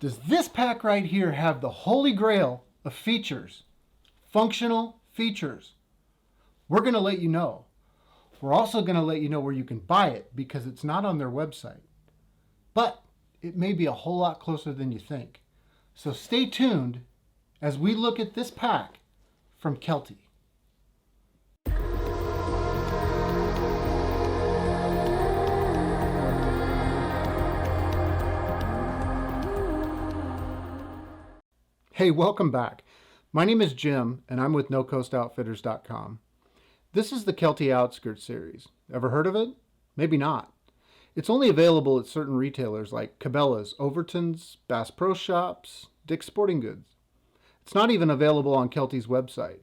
Does this pack right here have the holy grail of features? Functional features? We're going to let you know. We're also going to let you know where you can buy it because it's not on their website. But it may be a whole lot closer than you think. So stay tuned as we look at this pack from Kelty. Hey, welcome back. My name is Jim, and I'm with NoCoastOutfitters.com. This is the Kelty Outskirt series. Ever heard of it? Maybe not. It's only available at certain retailers like Cabelas, Overtons, Bass Pro Shops, Dick's Sporting Goods. It's not even available on Kelty's website.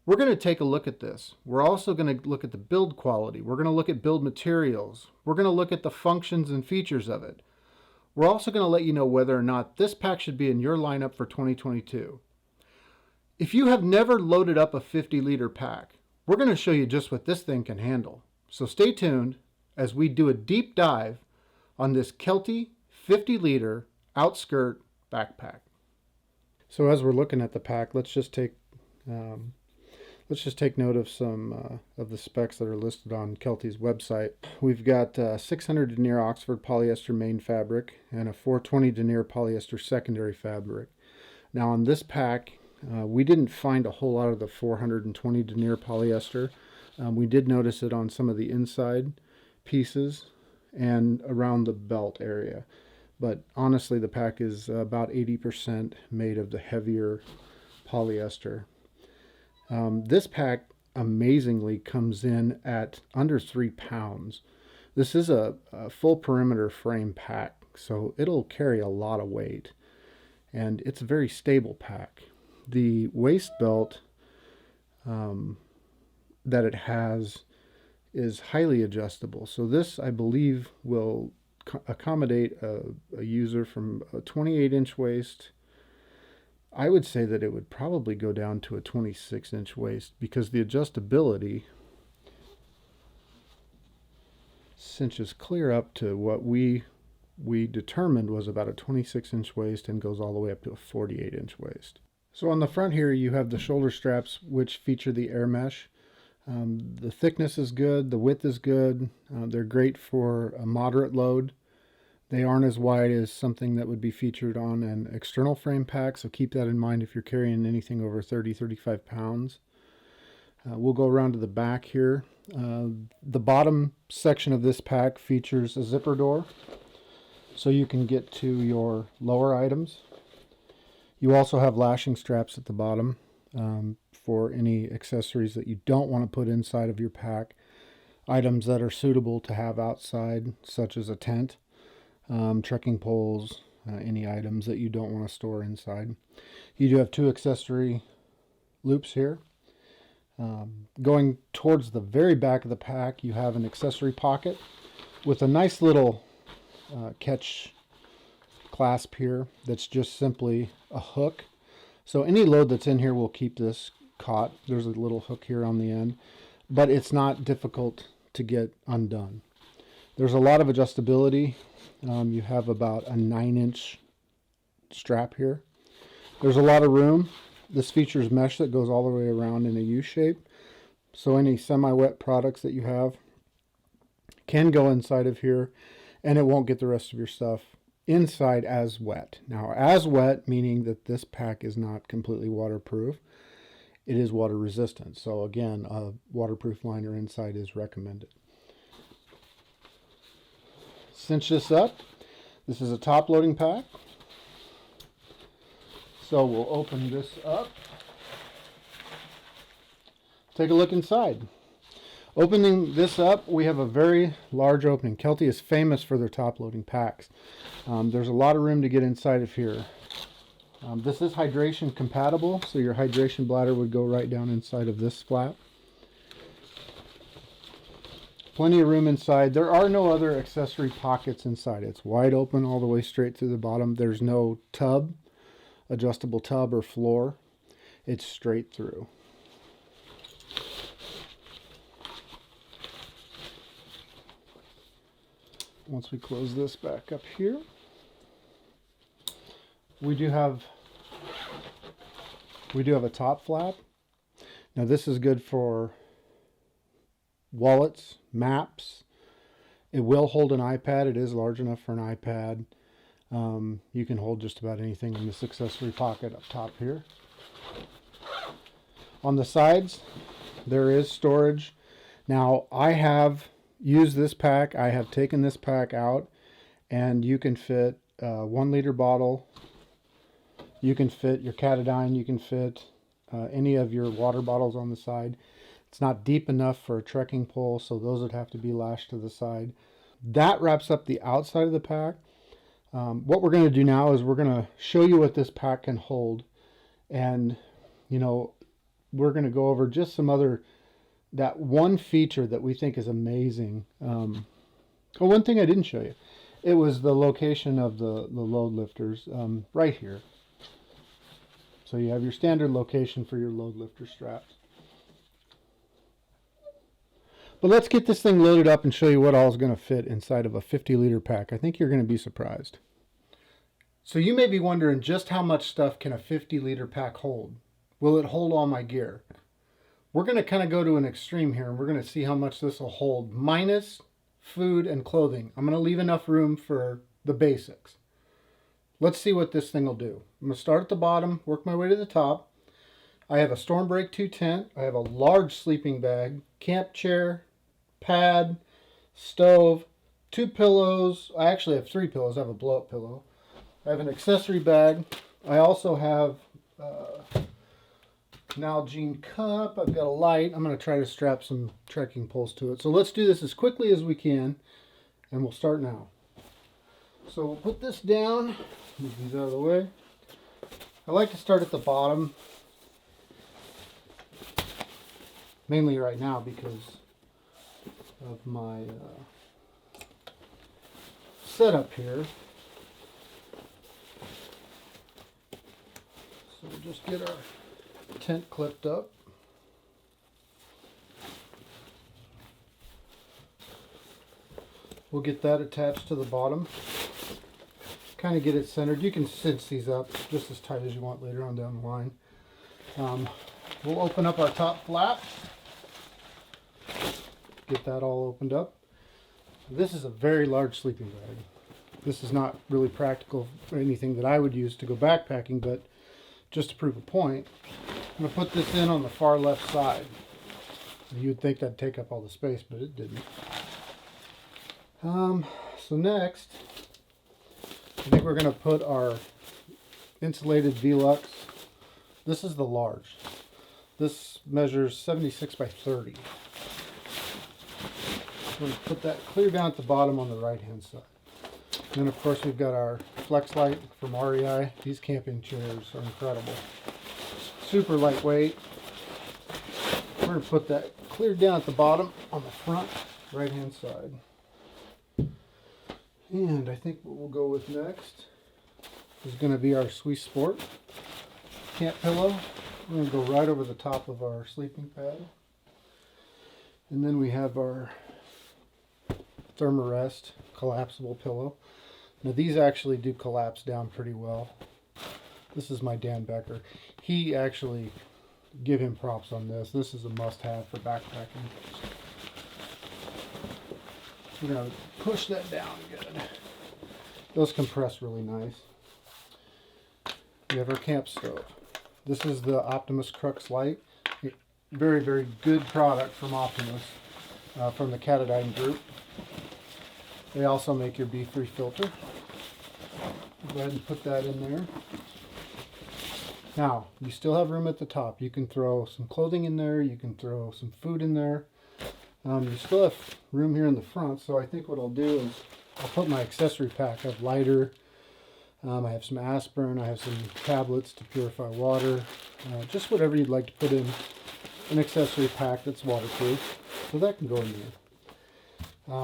We're going to take a look at this. We're also going to look at the build quality. We're going to look at build materials. We're going to look at the functions and features of it. We're also going to let you know whether or not this pack should be in your lineup for 2022. If you have never loaded up a 50-liter pack, we're going to show you just what this thing can handle. So stay tuned as we do a deep dive on this Kelty 50-liter Outskirt backpack. So as we're looking at the pack, let's just take note of some of the specs that are listed on Kelty's website. We've got 600 denier Oxford polyester main fabric and a 420 denier polyester secondary fabric. Now on this pack, we didn't find a whole lot of the 420 denier polyester. We did notice it on some of the inside pieces and around the belt area. But honestly, the pack is about 80% made of the heavier polyester. This pack amazingly comes in at under 3 pounds. This is a full perimeter frame pack, so it'll carry a lot of weight. And it's a very stable pack. The waist belt that it has is highly adjustable. So this, I believe, will accommodate a user from a 28-inch waist. I would say that it would probably go down to a 26-inch waist because the adjustability cinches clear up to what we determined was about a 26-inch waist and goes all the way up to a 48-inch waist. So on the front here you have the shoulder straps, which feature the air mesh. The thickness is good, the width is good. They're great for a moderate load. They aren't as wide as something that would be featured on an external frame pack, so keep that in mind if you're carrying anything over 30-35 pounds. We'll go around to the back here. The bottom section of this pack features a zipper door, so you can get to your lower items. You also have lashing straps at the bottom for any accessories that you don't want to put inside of your pack. Items that are suitable to have outside, such as a tent. Trekking poles, any items that you don't want to store inside. You do have 2 accessory loops here. Going towards the very back of the pack, you have an accessory pocket with a nice little catch clasp here that's just simply a hook. So any load that's in here will keep this caught. There's a little hook here on the end, but it's not difficult to get undone. There's a lot of adjustability. You have about a 9-inch strap here. There's a lot of room. This features mesh that goes all the way around in a U shape. So any semi-wet products that you have can go inside of here and it won't get the rest of your stuff inside as wet. Now as wet meaning that this pack is not completely waterproof. It is water resistant. So again, a waterproof liner inside is recommended. Cinch this up. This is a top loading pack. So we'll open this up. Take a look inside. Opening this up, we have a very large opening. Kelty is famous for their top loading packs. There's a lot of room to get inside of here. This is hydration compatible, so your hydration bladder would go right down inside of this flap. Plenty of room inside. There are no other accessory pockets inside. It's wide open all the way straight through the bottom. There's no tub, adjustable tub or floor. It's straight through. Once we close this back up here, we do have a top flap. Now this is good for wallets, maps. It will hold an iPad. It is large enough for an iPad. You can hold just about anything in this accessory pocket up top here. On the sides, there is storage. Now, I have used this pack. I have taken this pack out, and you can fit a 1 liter bottle. You can fit your Katadyn. You can fit any of your water bottles on the side. It's not deep enough for a trekking pole, so those would have to be lashed to the side. That wraps up the outside of the pack. What we're going to do now is we're going to show you what this pack can hold, and we're going to go over just some other, that one feature that we think is amazing. One thing I didn't show you, it was the location of the load lifters, right here. So you have your standard location for your load lifter straps. But let's get this thing loaded up and show you what all is going to fit inside of a 50-liter pack. I think you're going to be surprised. So you may be wondering, just how much stuff can a 50-liter pack hold? Will it hold all my gear? We're going to kind of go to an extreme here, and we're going to see how much this will hold, minus food and clothing. I'm going to leave enough room for the basics. Let's see what this thing will do. I'm going to start at the bottom, work my way to the top. I have a Storm Break 2 tent. I have a large sleeping bag, camp chair, pad, stove, 2 pillows. I actually have 3 pillows. I have a blow-up pillow. I have an accessory bag. I also have an Nalgene cup. I've got a light. I'm going to try to strap some trekking poles to it. So let's do this as quickly as we can, and we'll start now. So we'll put this down, move these out of the way. I like to start at the bottom, mainly right now because of my setup here. So we'll just get our tent clipped up. We'll get that attached to the bottom. Kind of get it centered. You can cinch these up just as tight as you want later on down the line. We'll open up our top flap. Get that all opened up. This is a very large sleeping bag. This is not really practical for anything that I would use to go backpacking, but just to prove a point, I'm going to put this in on the far left side. You'd think that'd take up all the space, but it didn't. So next, I think we're going to put our insulated Velux. This is the large. This measures 76 by 30. We're going to put that clear down at the bottom on the right hand side. And then of course we've got our Flex Light from REI. These camping chairs are incredible. Super lightweight. We're going to put that clear down at the bottom on the front right hand side. And I think what we'll go with next is going to be our Swiss Sport camp pillow. We're going to go right over the top of our sleeping pad. And then we have our Thermarest collapsible pillow. Now these actually do collapse down pretty well. This is my Dan Becker. He actually, give him props on this. This is a must-have for backpacking. We're going to push that down good. Those compress really nice. We have our camp stove. This is the Optimus Crux Light. Very, very good product from Optimus, from the Katadyn group. They also make your B3 filter. Go ahead and put that in there. Now, you still have room at the top. You can throw some clothing in there. You can throw some food in there. You still have room here in the front, so I think what I'll do is I'll put my accessory pack. I have Litre, I have some aspirin, I have some tablets to purify water, just whatever you'd like to put in an accessory pack that's waterproof, so that can go in there.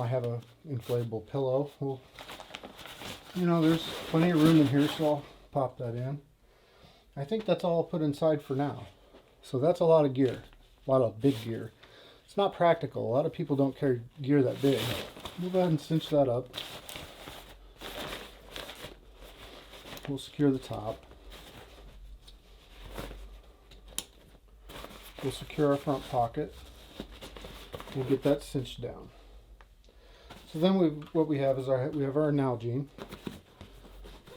I have an inflatable pillow. Well, there's plenty of room in here, so I'll pop that in. I think that's all I'll put inside for now. So that's a lot of gear, a lot of big gear. It's not practical. A lot of people don't carry gear that big. We'll go ahead and cinch that up. we'll secure the top. We'll secure our front pocket. We'll get that cinched down. So then what we have is we have our Nalgene.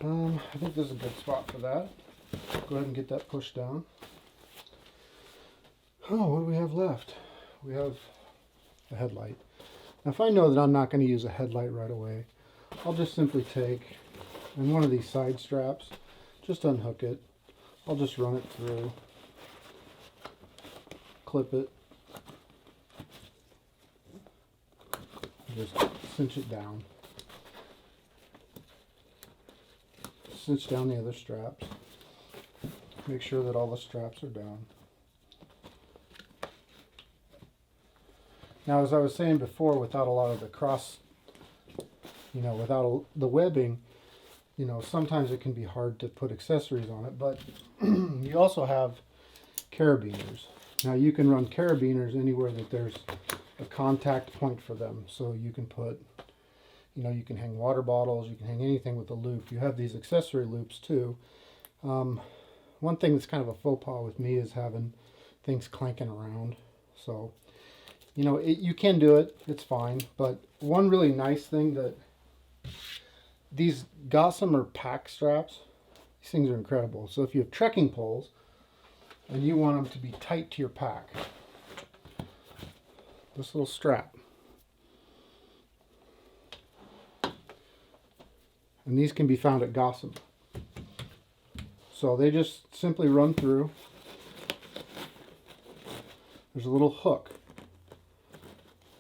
I think this is a good spot for that. Go ahead and get that pushed down. Oh, what do we have left? We have a headlight. Now if I know that I'm not going to use a headlight right away, I'll just simply take, in one of these side straps, just unhook it. I'll just run it through, clip it, just cinch it down. Cinch down the other straps. Make sure that all the straps are down. Now, as I was saying before, without a lot of the cross, without the webbing, sometimes it can be hard to put accessories on it, but you also have carabiners. Now, you can run carabiners anywhere that there's a contact point for them. So you can put, you can hang water bottles, you can hang anything with a loop. You have these accessory loops too. One thing that's kind of a faux pas with me is having things clanking around. So, you can do it, it's fine. But one really nice thing that these gossamer pack straps, these things are incredible. So if you have trekking poles and you want them to be tight to your pack, this little strap. And these can be found at Gossamer. So they just simply run through. There's a little hook.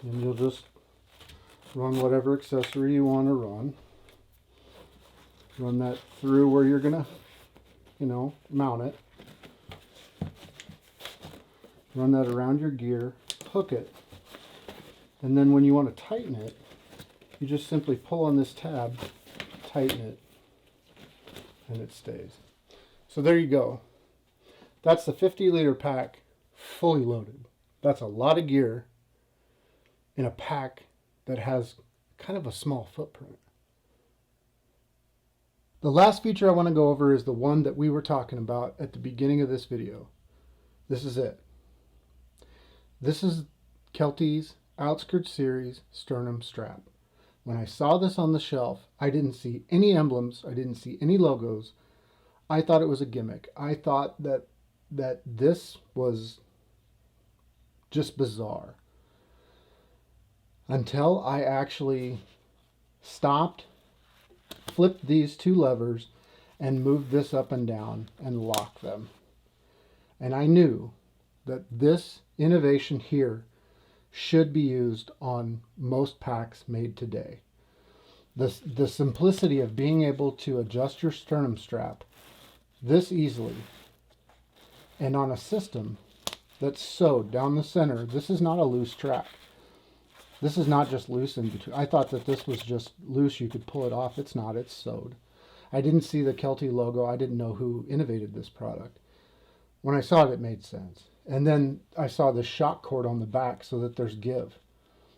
And you'll just run whatever accessory you want to run. Run that through where you're going to, mount it. Run that around your gear, hook it. And then when you want to tighten it, you just simply pull on this tab, tighten it, and it stays. So there you go. That's the 50-liter pack fully loaded. That's a lot of gear in a pack that has kind of a small footprint. The last feature I want to go over is the one that we were talking about at the beginning of this video. This is it. This is Kelty's Outskirt series Sternum Strap. When I saw this on the shelf, I didn't see any emblems. I didn't see any logos. I thought it was a gimmick. I thought that this was just bizarre. Until I actually stopped, flipped these two levers, and moved this up and down and locked them. And I knew that this innovation here should be used on most packs made today. The simplicity of being able to adjust your sternum strap this easily and on a system that's sewed down the center. This is not a loose track. This is not just loose in between. I thought that this was just loose. You could pull it off. It's not. It's sewed. I didn't see the Kelty logo. I didn't know who innovated this product. When I saw it, it made sense. And then I saw the shock cord on the back so that there's give.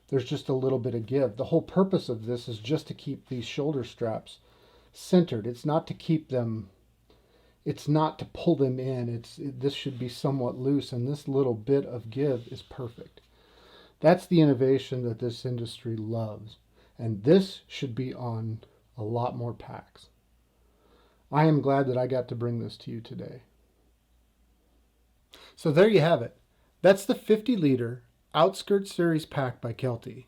There's just a little bit of give. The whole purpose of this is just to keep these shoulder straps centered. It's not to keep them, it's not to pull them in. This should be somewhat loose, and this little bit of give is perfect. That's the innovation that this industry loves. And this should be on a lot more packs. I am glad that I got to bring this to you today. So there you have it. That's the 50-liter Outskirt Series pack by Kelty.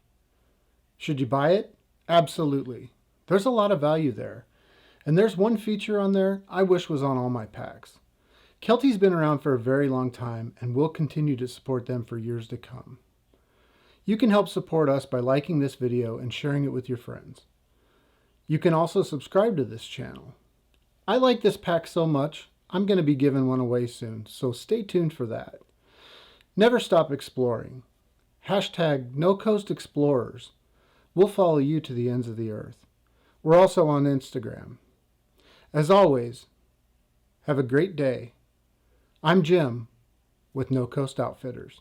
Should you buy it? Absolutely. There's a lot of value there. And there's one feature on there I wish was on all my packs. Kelty's been around for a very long time and will continue to support them for years to come. You can help support us by liking this video and sharing it with your friends. You can also subscribe to this channel. I like this pack so much, I'm going to be giving one away soon, so stay tuned for that. Never stop exploring. #NoCoastExplorers. We'll follow you to the ends of the earth. We're also on Instagram. As always, have a great day. I'm Jim with No Coast Outfitters.